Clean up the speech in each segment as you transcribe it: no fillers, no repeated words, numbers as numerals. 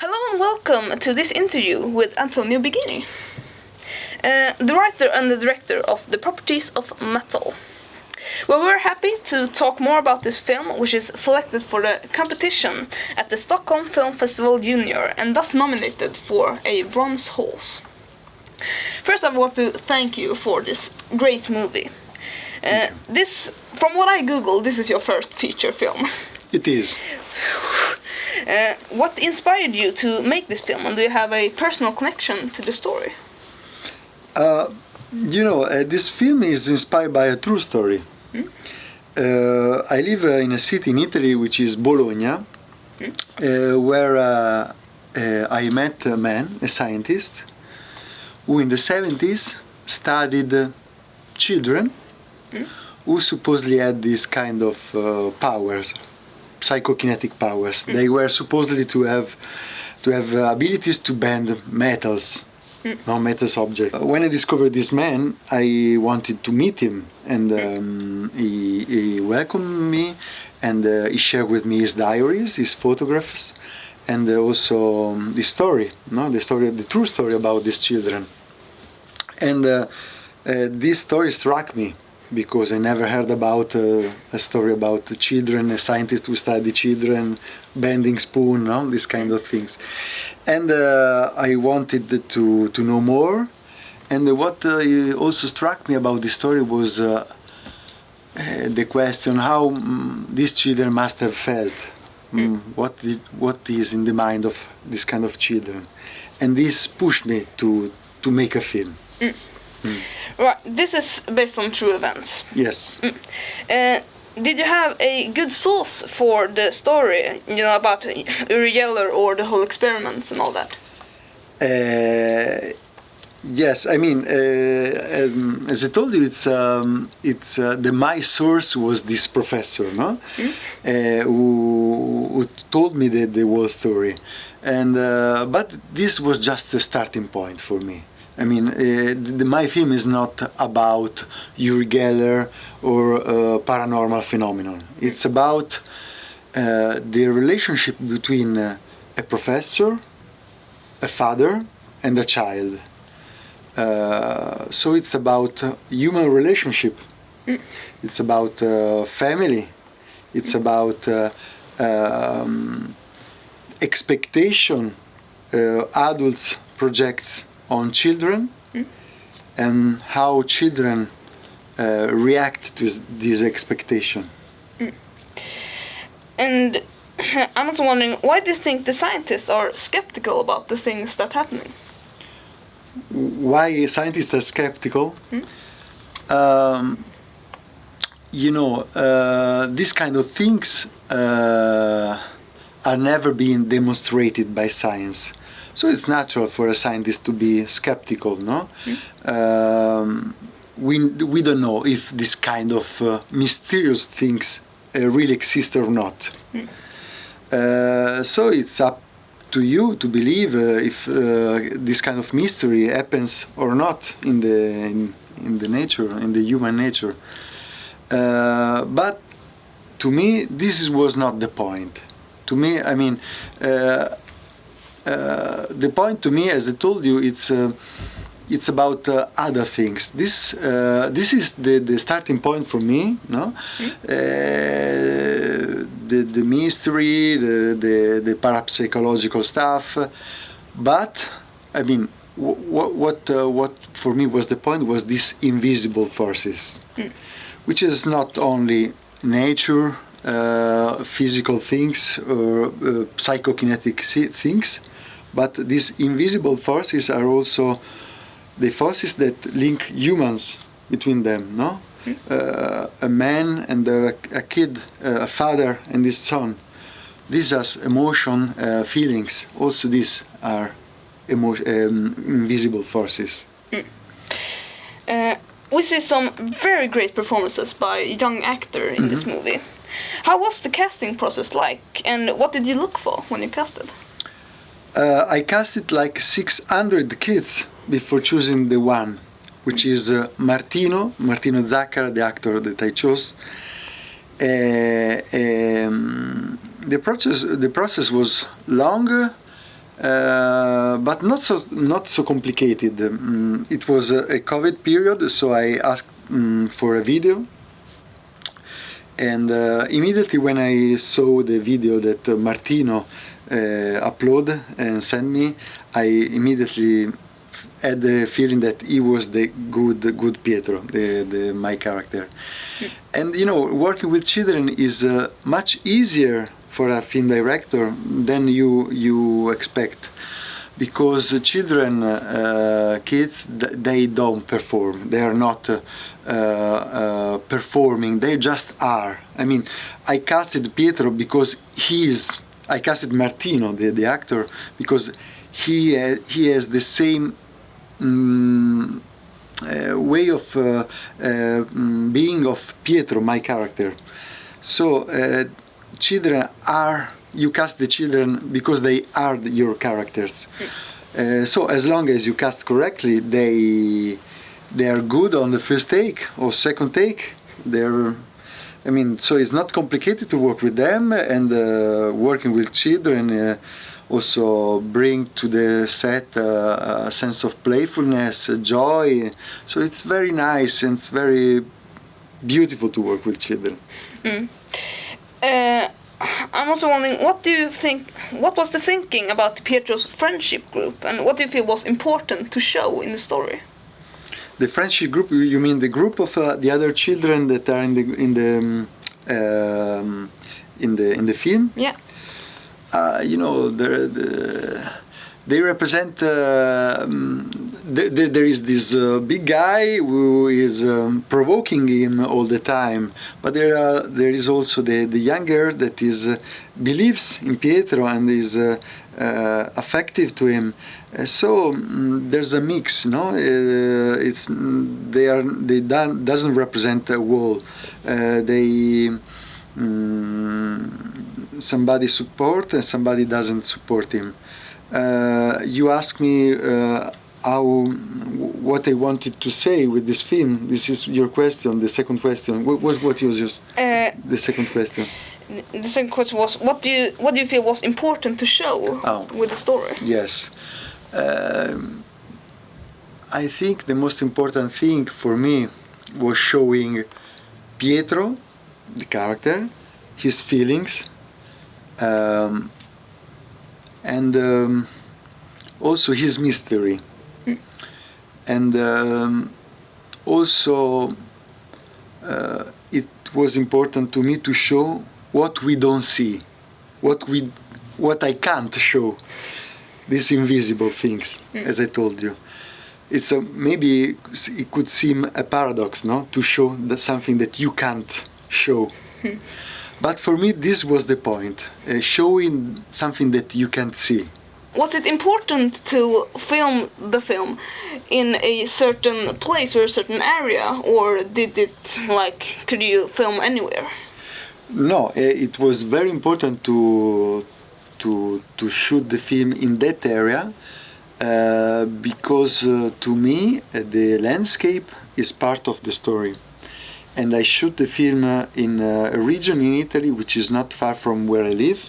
Hello and welcome to this interview with Antonio Bigini, the writer and the director of The Properties of Metal. Well, we're happy to talk more about this film, which is selected for the competition at the Stockholm Film Festival Junior and thus nominated for a Bronze Horse. First, I want to thank you for this great movie. From what I googled, this is your first feature film. It is. What inspired you to make this film, and do you have a personal connection to the story? This film is inspired by a true story. I live in a city in Italy which is Bologna, where I met a man, a scientist, who in the 70s studied children who supposedly had this kind of powers, psychokinetic powers. They were supposedly to have abilities to bend metals, non-metals objects. When I discovered this man, I wanted to meet him, and he welcomed me, and he shared with me his diaries, his photographs, and also the story, the true story about these children. And this story struck me, because I never heard about a story about children, a scientist who study children, bending spoon, these kind of things. And I wanted to know more. And what also struck me about this story was the question how these children must have felt. What is in the mind of this kind of children. And this pushed me to make a film. Right, this is based on true events. Yes. Did you have a good source for the story, about Uri Geller or the whole experiments and all that? Yes, I mean, as I told you, my source was this professor, who told me the whole story, and but this was just the starting point for me. I mean, my film is not about Uri Geller or paranormal phenomenon. It's about the relationship between a professor, a father, and a child. So it's about human relationship. It's about family. It's about expectation adults projects on children, and how children react to this expectation. And I'm also wondering, why do you think the scientists are skeptical about the things that are happening? Why scientists are skeptical? These kind of things are never being demonstrated by science. So it's natural for a scientist to be skeptical, no? We don't know if this kind of mysterious things really exist or not. So it's up to you to believe if this kind of mystery happens or not in the nature, in the human nature. But to me, this was not the point. To me, I mean. The point to me, as I told you, it's about other things. This is the starting point for me, no? The mystery, the parapsychological stuff. But I mean, what for me was the point was these invisible forces, which is not only nature, physical things or psychokinetic things. But these invisible forces are also the forces that link humans between them, no? A man and a kid, a father and his son. These are emotion, feelings. Also, these are invisible forces. We see some very great performances by young actors in this movie. How was the casting process like, and what did you look for when you casted? I casted like 600 kids before choosing the one, which is Martino Zaccara, the actor that I chose. The process was long, but not so complicated. It was a COVID period, so I asked for a video, and immediately when I saw the video that Martino uploaded and sent me, I immediately had the feeling that he was the good Pietro, my character. And you know, working with children is much easier for a film director than you expect, because children, kids, they don't perform. They are not performing. They just are. I mean, I casted Pietro because I casted Martino, the actor, because he has the same way of being of Pietro, my character. So you cast the children because they are your characters. So as long as you cast correctly, they are good on the first take or second take. So it's not complicated to work with them, and working with children also bring to the set a sense of playfulness, joy. So it's very nice and it's very beautiful to work with children. I'm also wondering, what was the thinking about Pietro's friendship group, and what do you feel was important to show in the story? The friendship group, you mean the group of the other children that are in the film? Yeah. You know, they represent. There is this big guy who is provoking him all the time, but there is also the younger that believes in Pietro and is affective to him. So there's a mix, no? Doesn't represent a wall. Somebody support and somebody doesn't support him. You ask me what I wanted to say with this film. This is your question. The second question. What was just the second question? The second question was, what do you feel was important to show with the story? Yes. I think the most important thing for me was showing Pietro, the character, his feelings, and also his mystery. And also it was important to me to show what we don't see, what I can't show, these invisible things, as I told you. It's maybe it could seem a paradox, no, to show something that you can't show. But for me, this was the point, showing something that you can't see. Was it important to film the film in a certain place or a certain area, or could you film anywhere? No, it was very important to shoot the film in that area, because to me the landscape is part of the story. And I shoot the film in a region in Italy which is not far from where I live,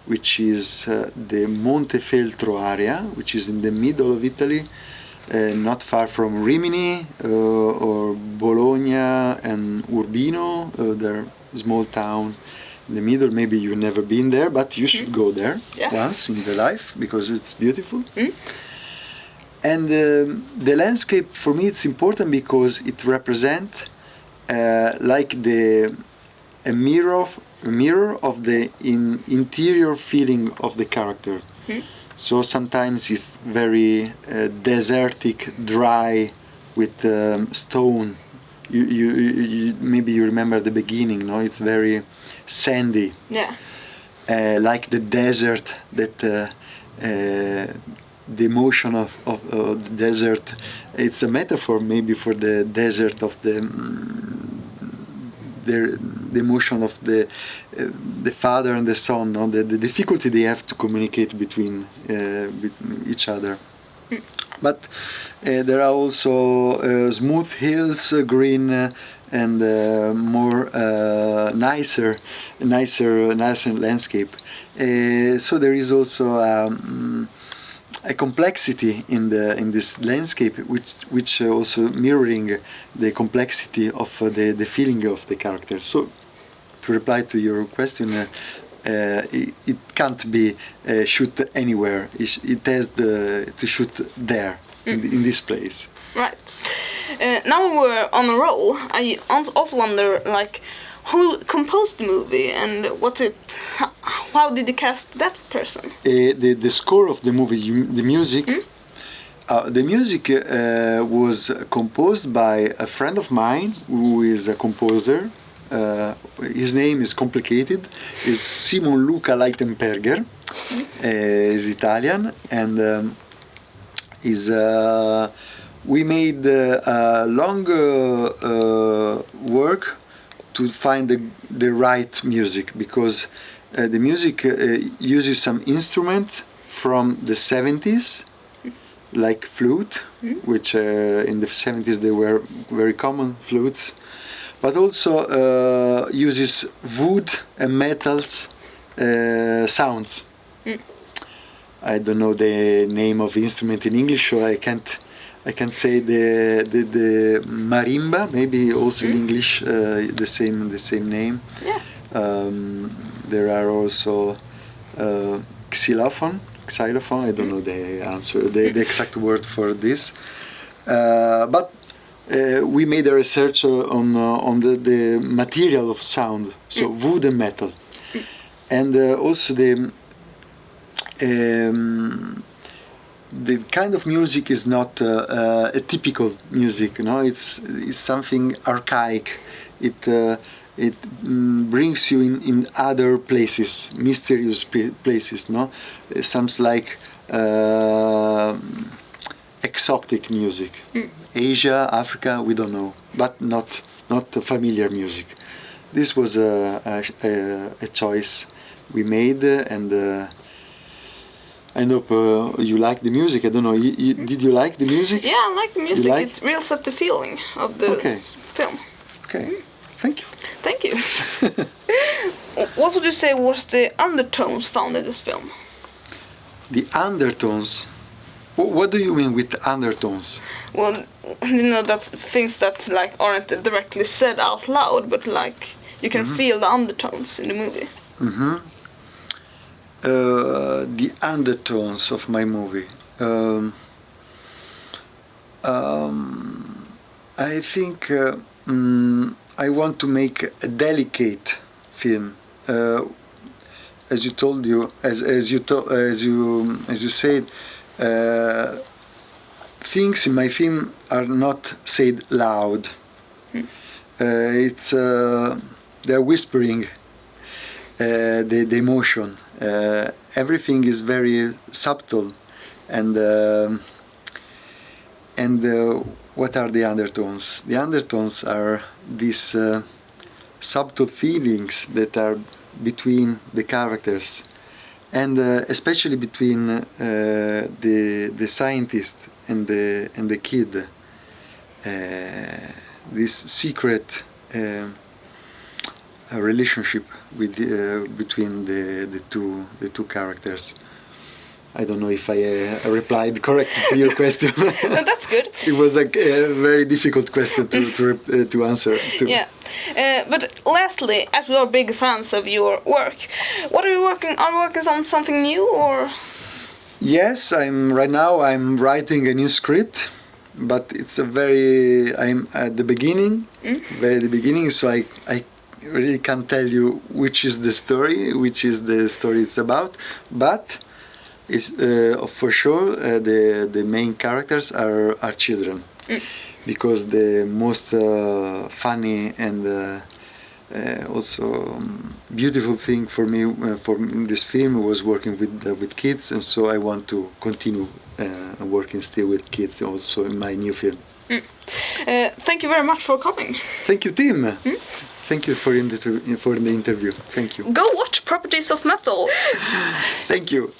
which is the Montefeltro area, which is in the middle of Italy, not far from Rimini or Bologna and Urbino. They're small town in the middle. Maybe you've never been there, but you should go there once in your life because it's beautiful. And the landscape for me it's important because it represents like a mirror of the interior feeling of the character. So sometimes it's very desertic, dry, with stone. You maybe you remember the beginning, no? It's very sandy. Yeah. Like the desert that. The emotion of the desert, it's a metaphor maybe for the desert of the emotion of the father and the son, no? The difficulty they have to communicate between each other. But there are also smooth hills, green and more nicer landscape. So there is also a complexity in this landscape, which also mirroring the complexity of the feeling of the character. So, to reply to your question, it can't be shoot anywhere. It has to shoot there in this place. Right. Now we're on a roll. I also wonder, like, who composed the movie and how did you cast that person? The score of the movie, the music. The music was composed by a friend of mine who is a composer. His name is complicated. Is Simon Luca Leitenberger. Is Italian and we made a long work to find the right music, because the music uses some instrument from the 70s, like flute, which in the 70s they were very common flutes, but also uses wood and metals sounds. I don't know the name of the instrument in English, so I can't say the marimba, maybe also in English the same name. Yeah. There are also xylophone. I don't know the exact word for this. But we made a research on the material of sound, so wood and metal, and also the kind of music is not a typical music, it's something archaic. It brings you in other places, mysterious places. It sounds like exotic music. Asia, Africa, we don't know, but not familiar music. This was a choice we made, and I hope you like the music. I don't know. Did you like the music? Yeah, I like the music. It really set the feeling of the film. Okay. Thank you. Thank you. What would you say was the undertones found in this film? The undertones? What do you mean with undertones? Well, that's things that like aren't directly said out loud, but like you can feel the undertones in the movie. The undertones of my movie. I think I want to make a delicate film. As you said, things in my film are not said loud. They're whispering the emotion. Everything is very subtle, and what are the undertones? The undertones are these subtle feelings that are between the characters, and especially between the scientist and the kid. This secret relationship between the two characters. I don't know if I replied correctly to your question. No, that's good. It was a very difficult question to answer. Yeah, but lastly, as we are big fans of your work, what are you working? Are you working on something new or? Yes, I'm writing a new script, but I'm at the beginning, so I really can't tell you which is the story it's about, but it's for sure the main characters are children, because the most funny and also beautiful thing for me for this film was working with kids, and so I want to continue working still with kids also in my new film. Thank you very much for coming. Thank you, Tim. Thank you for the interview. Thank you. Go watch Properties of Metal. Thank you.